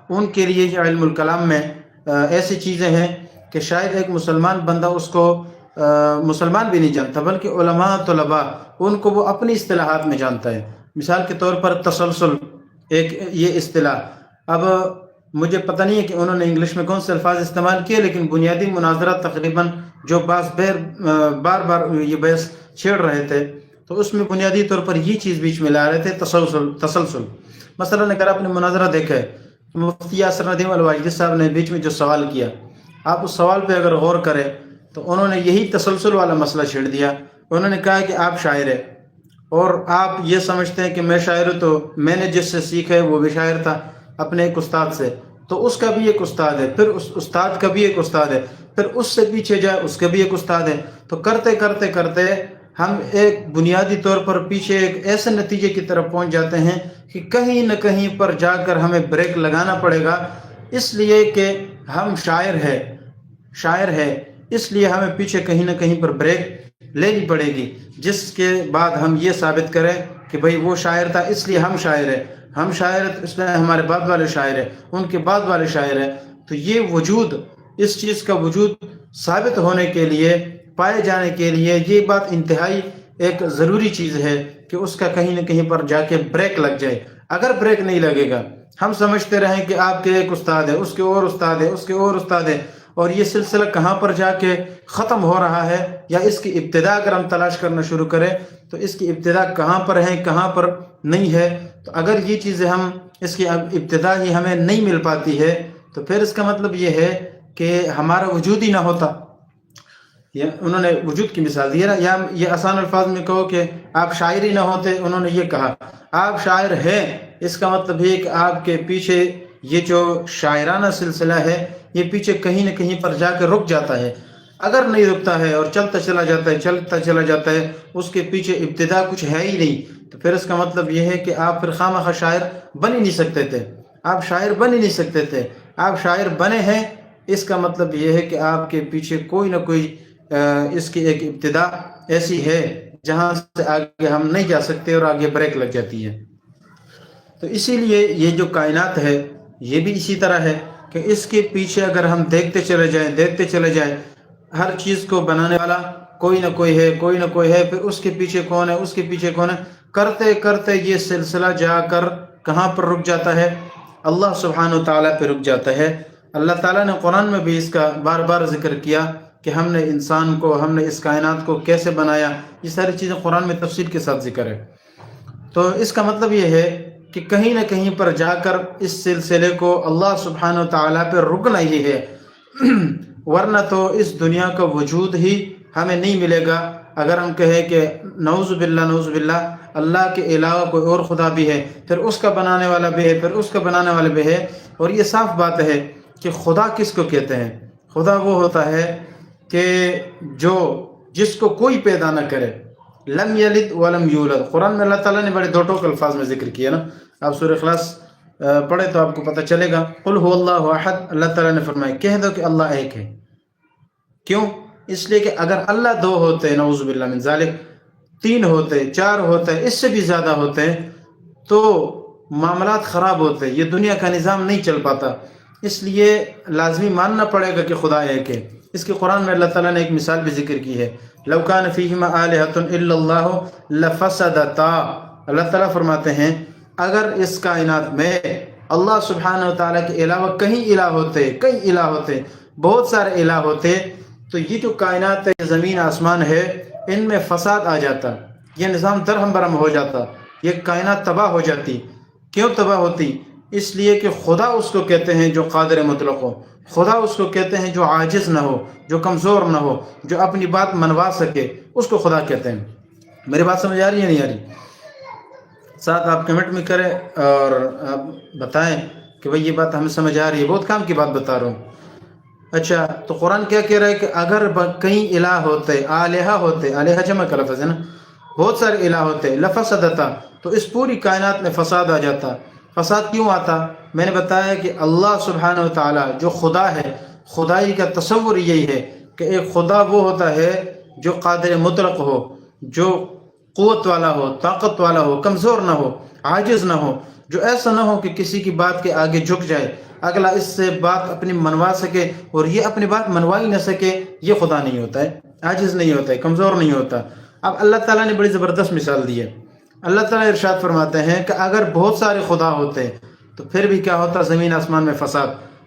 ان کے لیے یہ علم الکلام میں ایسی چیزیں ہیں کہ شاید ایک مسلمان بندہ اس کو مسلمان بھی نہیں جانتا، بلکہ علماء طلباء ان کو وہ اپنی اصطلاحات میں جانتا ہے۔ مثال کے طور پر تسلسل ایک یہ اصطلاح، اب مجھے پتہ نہیں ہے کہ انہوں نے انگلش میں کون سے الفاظ استعمال کیے، لیکن بنیادی مناظرہ تقریباً جو بار بار یہ بحث چھیڑ رہے تھے، تو اس میں بنیادی طور پر یہ چیز بیچ میں لا رہے تھے، تسلسل۔ مثلا اگر آپ نے مناظرہ دیکھا ہے، مفتی یاسر ندیم الواجدی صاحب نے بیچ میں جو سوال کیا، آپ اس سوال پہ اگر غور کریں تو انہوں نے یہی تسلسل والا مسئلہ چھیڑ دیا۔ انہوں نے کہا کہ آپ شاعر ہیں اور آپ یہ سمجھتے ہیں کہ میں شاعر ہوں، تو میں نے جس سے سیکھا ہے وہ بھی شاعر تھا اپنے ایک استاد سے، تو اس کا بھی ایک استاد ہے، پھر اس استاد کا بھی ایک استاد ہے، پھر اس سے پیچھے جائے اس کا بھی ایک استاد ہے، تو کرتے کرتے کرتے ہم ایک بنیادی طور پر پیچھے ایک ایسے نتیجے کی طرف پہنچ جاتے ہیں کہ کہیں نہ کہیں پر جا کر ہمیں بریک لگانا پڑے گا، اس لیے کہ ہم شاعر ہے، اس لیے ہمیں پیچھے کہیں نہ کہیں پر بریک لینی پڑے گی، جس کے بعد ہم یہ ثابت کریں کہ بھئی وہ شاعر تھا اس لیے ہم شاعر ہیں، ہم شاعر اس لیے ہمارے بعد والے شاعر ہیں، ان کے بعد والے شاعر ہیں۔ تو یہ وجود، اس چیز کا وجود ثابت ہونے کے لیے، پائے جانے کے لیے، یہ بات انتہائی ایک ضروری چیز ہے کہ اس کا کہیں نہ کہیں پر جا کے بریک لگ جائے۔ اگر بریک نہیں لگے گا، ہم سمجھتے رہیں کہ آپ کے ایک استاد ہے، اس کے اور استاد ہے، اس کے اور استاد ہے، اور یہ سلسلہ کہاں پر جا کے ختم ہو رہا ہے، یا اس کی ابتدا اگر ہم تلاش کرنا شروع کریں تو اس کی ابتدا کہاں پر ہے، کہاں پر نہیں ہے، تو اگر یہ چیزیں اس کی ابتدا ہی ہمیں نہیں مل پاتی ہے تو پھر اس کا مطلب یہ ہے کہ ہمارا وجود ہی نہ ہوتا۔ انہوں نے وجود کی مثال دی ہے نا، یا یہ آسان الفاظ میں کہو کہ آپ شاعر ہی نہ ہوتے، انہوں نے یہ کہا آپ شاعر ہیں، اس کا مطلب یہ کہ آپ کے پیچھے یہ جو شاعرانہ سلسلہ ہے یہ پیچھے کہیں نہ کہیں پر جا کے رک جاتا ہے۔ اگر نہیں رکتا ہے اور چلتا چلا جاتا ہے، اس کے پیچھے ابتدا کچھ ہے ہی نہیں، تو پھر اس کا مطلب یہ ہے کہ آپ پھر خواہ شاعر بن ہی نہیں سکتے تھے، آپ شاعر بن ہی نہیں سکتے تھے۔ آپ شاعر بنے ہیں، اس کا مطلب یہ ہے کہ آپ کے پیچھے کوئی نہ کوئی اس کی ایک ابتدا ایسی ہے جہاں سے آگے ہم نہیں جا سکتے اور آگے بریک لگ جاتی ہے۔ تو اسی لیے یہ جو کائنات ہے یہ بھی اسی طرح ہے کہ اس کے پیچھے اگر ہم دیکھتے چلے جائیں، ہر چیز کو بنانے والا کوئی نہ کوئی ہے، پھر اس کے پیچھے کون ہے، کرتے کرتے یہ سلسلہ جا کر کہاں پر رک جاتا ہے؟ اللہ سبحانہ و تعالیٰ پہ رک جاتا ہے۔ اللہ تعالیٰ نے قرآن میں بھی اس کا بار بار ذکر کیا کہ ہم نے انسان کو، ہم نے اس کائنات کو کیسے بنایا، یہ ساری چیزیں قرآن میں تفصیل کے ساتھ ذکر ہے۔ تو اس کا مطلب یہ ہے کہ کہیں نہ کہیں پر جا کر اس سلسلے کو اللہ سبحانہ و تعالیٰ پہ رکنا ہی ہے، ورنہ تو اس دنیا کا وجود ہی ہمیں نہیں ملے گا اگر ہم کہیں کہ نعوذ باللہ اللہ کے علاوہ کوئی اور خدا بھی ہے، پھر اس کا بنانے والا بھی ہے، پھر اس کا بنانے والا بھی ہے۔ اور یہ صاف بات ہے کہ خدا کس کو کہتے ہیں؟ خدا وہ ہوتا ہے کہ جس کو کوئی پیدا نہ کرے، لم یلد ولم یولد۔ قرآن میں اللہ تعالیٰ نے بڑے دو ٹوک الفاظ میں ذکر کیا نا، آپ سورہ اخلاص پڑھے تو آپ کو پتہ چلے گا۔ قل هو اللہ احد، اللہ تعالیٰ نے فرمایا کہہ دو کہ اللہ ایک ہے۔ کیوں؟ اس لیے کہ اگر اللہ دو ہوتے، نعوذ باللہ من ذالک، تین ہوتے، چار ہوتے، اس سے بھی زیادہ ہوتے، تو معاملات خراب ہوتے، یہ دنیا کا نظام نہیں چل پاتا۔ اس لیے لازمی ماننا پڑے گا کہ خدا ایک ہے۔ اس کے قرآن میں اللہ تعالیٰ نے ایک مثال بھی ذکر کی ہے، لو کان فیہما آلہۃ الا اللہ لفسدتا۔ اللہ تعالیٰ فرماتے ہیں اگر اس کائنات میں اللہ سبحانہ و تعالیٰ کے علاوہ کئی الہ ہوتے، بہت سارے الہ ہوتے، تو یہ جو کائنات ہے، زمین آسمان ہے، ان میں فساد آ جاتا، یہ نظام درہم برہم ہو جاتا، یہ کائنات تباہ ہو جاتی۔ کیوں تباہ ہوتی؟ اس لیے کہ خدا اس کو کہتے ہیں جو قادر مطلق ہو، خدا اس کو کہتے ہیں جو عاجز نہ ہو، جو کمزور نہ ہو، جو اپنی بات منوا سکے، اس کو خدا کہتے ہیں۔ میری بات سمجھ آ رہی ہے نہیں آ رہی؟ ساتھ آپ کمنٹ میں کریں اور آپ بتائیں کہ بھئی یہ بات ہمیں سمجھ آ رہی ہے، بہت کام کی بات بتا رہا ہوں۔ اچھا، تو قرآن کیا کہہ رہا ہے کہ اگر کئی الہ ہوتے، آلہہ جمع کا لفظ ہے نا، بہت سارے الہ ہوتے، لفسدتا، تو اس پوری کائنات میں فساد آ جاتا۔ فساد کیوں آتا؟ میں نے بتایا کہ اللہ سبحانہ و تعالیٰ جو خدا ہے، خدائی کا تصور یہی ہے کہ ایک خدا وہ ہوتا ہے جو قادر مطلق ہو، جو قوت والا ہو، طاقت والا ہو، کمزور نہ ہو، عاجز نہ ہو۔ جو ایسا نہ ہو کہ کسی کی بات کے آگے جھک جائے، اگلا اس سے بات اپنی منوا سکے اور یہ اپنی بات منوا ہی نہ سکے، یہ خدا نہیں ہوتا ہے، عاجز نہیں ہوتا ہے، کمزور نہیں ہوتا۔ اب اللہ تعالیٰ نے بڑی زبردست مثال دی ہے۔ اللہ تعالیٰ ارشاد فرماتے ہیں کہ اگر بہت سارے خدا ہوتے تو پھر بھی کیا ہوتا، زمین آسمان میں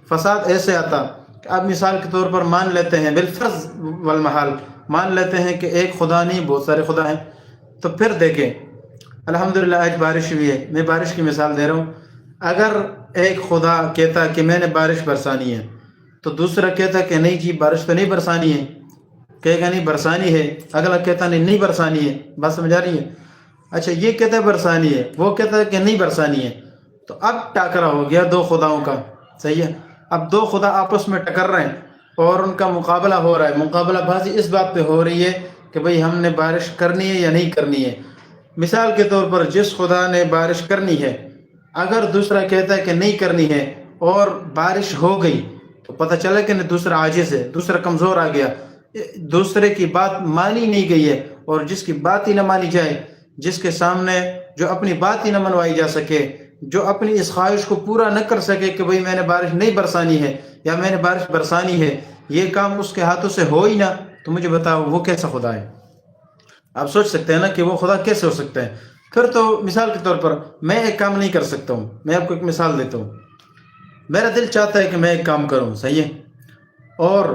فساد ایسے آتا کہ آپ مثال کے طور پر مان لیتے ہیں، بالفرض والمحال مان لیتے ہیں کہ ایک خدا نہیں بہت سارے خدا ہیں، تو پھر دیکھیں الحمدللہ آج بارش ہوئی ہے، میں بارش کی مثال دے رہا ہوں۔ اگر ایک خدا کہتا کہ میں نے بارش برسانی ہے تو دوسرا کہتا کہ نہیں جی بارش تو نہیں برسانی ہے، کہے گا نہیں برسانی ہے، اگلا کہتا نہیں برسانی ہے، بات سمجھ آ رہی ہے؟ اچھا یہ کہتا ہے برسانی ہے، وہ کہتا ہے کہ نہیں برسانی ہے، تو اب ٹاکرا ہو گیا دو خداؤں کا، صحیح ہے؟ اب دو خدا آپس میں ٹکر رہے ہیں اور ان کا مقابلہ ہو رہا ہے، مقابلہ بازی اس بات پہ ہو رہی ہے کہ بھئی ہم نے بارش کرنی ہے یا نہیں کرنی ہے۔ مثال کے طور پر جس خدا نے بارش کرنی ہے، اگر دوسرا کہتا ہے کہ نہیں کرنی ہے اور بارش ہو گئی تو پتہ چلا کہ دوسرا عاجز ہے، دوسرا کمزور آ گیا، دوسرے کی بات مانی نہیں گئی ہے، اور جس کی بات ہی نہ مانی جائے، جس کے سامنے جو اپنی بات ہی نہ منوائی جا سکے، جو اپنی اس خواہش کو پورا نہ کر سکے کہ بھئی میں نے بارش نہیں برسانی ہے یا میں نے بارش برسانی ہے، یہ کام اس کے ہاتھوں سے ہو ہی نہ، تو مجھے بتاؤ وہ کیسا خدا ہے؟ آپ سوچ سکتے ہیں نا کہ وہ خدا کیسے ہو سکتا ہے؟ پھر تو مثال کے طور پر میں ایک کام نہیں کر سکتا ہوں، میں آپ کو ایک مثال دیتا ہوں۔ میرا دل چاہتا ہے کہ میں ایک کام کروں، صحیح ہے، اور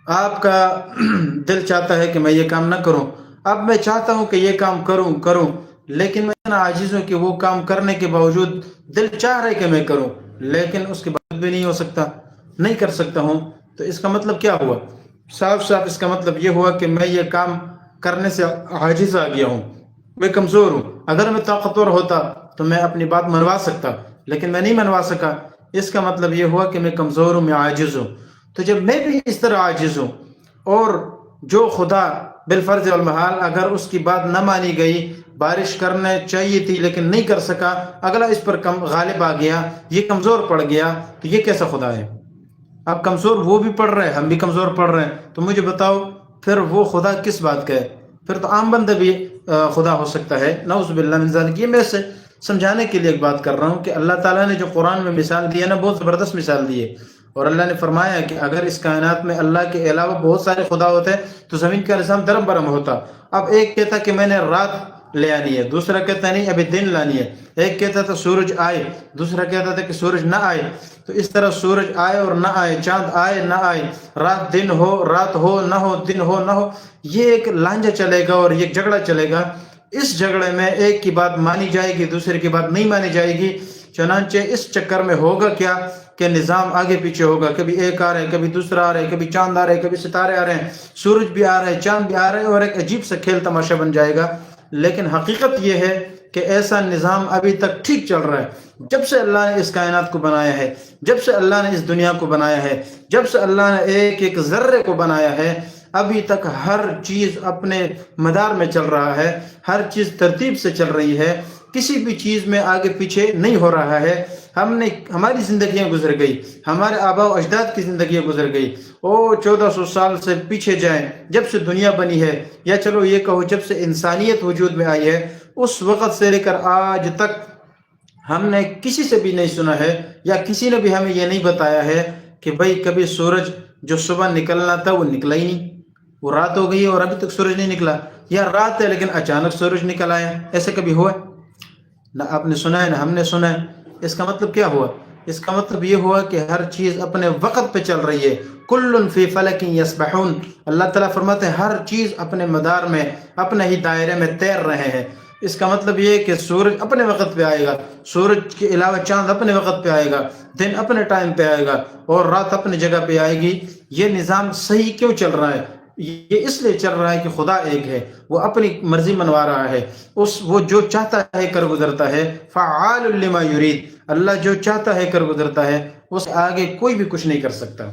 آپ کا دل چاہتا ہے کہ میں یہ کام نہ کروں۔ اب میں چاہتا ہوں کہ یہ کام کروں لیکن میں اتنا عاجز ہوں کہ وہ کام کرنے کے باوجود دل چاہ رہا ہے کہ میں کروں لیکن اس کے بعد بھی نہیں ہو سکتا، نہیں کر سکتا ہوں، تو اس کا مطلب کیا ہوا؟ صاف اس کا مطلب یہ ہوا کہ میں یہ کام کرنے سے عاجز آ گیا ہوں، میں کمزور ہوں۔ اگر میں طاقتور ہوتا تو میں اپنی بات منوا سکتا، لیکن میں نہیں منوا سکا، اس کا مطلب یہ ہوا کہ میں کمزور ہوں، میں عاجز ہوں۔ تو جب میں بھی اس طرح عاجز ہوں اور جو خدا بالفرض والمحال اگر اس کی بات نہ مانی گئی، بارش کرنے چاہیے تھی لیکن نہیں کر سکا، اگلا اس پر غالب آ گیا، یہ کمزور پڑ گیا، تو یہ کیسا خدا ہے؟ اب کمزور وہ بھی پڑ رہے ہیں، ہم بھی کمزور پڑ رہے ہیں، تو مجھے بتاؤ پھر وہ خدا کس بات کا ہے؟ پھر تو عام بندہ بھی خدا ہو سکتا ہے، نعوذ باللہ من ذالک۔ یہ میں سے سمجھانے کے لیے ایک بات کر رہا ہوں کہ اللہ تعالیٰ نے جو قرآن میں مثال دی ہے نا، بہت زبردست مثال دی ہے، اور اللہ نے فرمایا کہ اگر اس کائنات میں اللہ کے علاوہ بہت سارے خدا ہوتے تو زمین کا نظام درم برم ہوتا۔ اب ایک کہتا کہ میں نے رات لے آنی ہے، دوسرا کہتا نہیں ابھی دن لانی ہے، ایک کہتا تھا سورج آئے، دوسرا کہتا تھا کہ سورج نہ آئے، تو اس طرح سورج آئے اور نہ آئے، چاند آئے نہ آئے، رات دن ہو رات ہو نہ ہو، دن ہو نہ ہو، یہ ایک لانجا چلے گا اور یہ جھگڑا چلے گا۔ اس جھگڑے میں ایک کی بات مانی جائے گی، دوسرے کی بات نہیں مانی جائے گی، چنانچہ اس چکر میں ہوگا کیا کہ نظام آگے پیچھے ہوگا، کبھی ایک آ رہے ہیں، کبھی دوسرا آ رہے ہیں، کبھی چاند آ رہے ہیں، کبھی ستارے آ رہے ہیں، سورج بھی آ رہے ہیں، چاند بھی آ رہے ہیں، اور ایک عجیب سا کھیل تماشا بن جائے گا۔ لیکن حقیقت یہ ہے کہ ایسا نظام ابھی تک ٹھیک چل رہا ہے، جب سے اللہ نے اس کائنات کو بنایا ہے، جب سے اللہ نے اس دنیا کو بنایا ہے، جب سے اللہ نے ایک ایک ذرے کو بنایا ہے، ابھی تک ہر چیز اپنے مدار میں چل رہا ہے، ہر چیز ترتیب سے چل رہی ہے، کسی بھی چیز میں آگے پیچھے نہیں ہو رہا ہے۔ ہماری زندگیاں گزر گئی، ہمارے آباء و اجداد کی زندگیاں گزر گئی، 1400 سال سے پیچھے جائیں، جب سے دنیا بنی ہے، یا چلو یہ کہو جب سے انسانیت وجود میں آئی ہے، اس وقت سے لے کر آج تک ہم نے کسی سے بھی نہیں سنا ہے یا کسی نے بھی ہمیں یہ نہیں بتایا ہے کہ بھئی کبھی سورج جو صبح نکلنا تھا وہ نکلا ہی نہیں، وہ رات ہو گئی اور ابھی تک سورج نہیں نکلا، یا رات ہے لیکن اچانک سورج نکل آیا، ایسے کبھی ہوا ہے؟ نہ آپ نے سنا ہے نہ ہم نے سنا ہے۔ اس کا مطلب کیا ہوا؟ اس کا مطلب یہ ہوا کہ ہر چیز اپنے وقت پہ چل رہی ہے، کل فی فلک یسبحون۔ اللہ تعالیٰ فرماتے ہیں ہر چیز اپنے مدار میں، اپنے ہی دائرے میں تیر رہے ہیں۔ اس کا مطلب یہ ہے کہ سورج اپنے وقت پہ آئے گا، سورج کے علاوہ چاند اپنے وقت پہ آئے گا، دن اپنے ٹائم پہ آئے گا، اور رات اپنی جگہ پہ آئے گی۔ یہ نظام صحیح کیوں چل رہا ہے؟ یہ اس لیے چل رہا ہے کہ خدا ایک ہے، وہ اپنی مرضی منوا رہا ہے، وہ جو چاہتا ہے کر گزرتا ہے، فعال لما یرید۔ اللہ جو چاہتا ہے کر گزرتا ہے، اس آگے کوئی بھی کچھ نہیں کر سکتا۔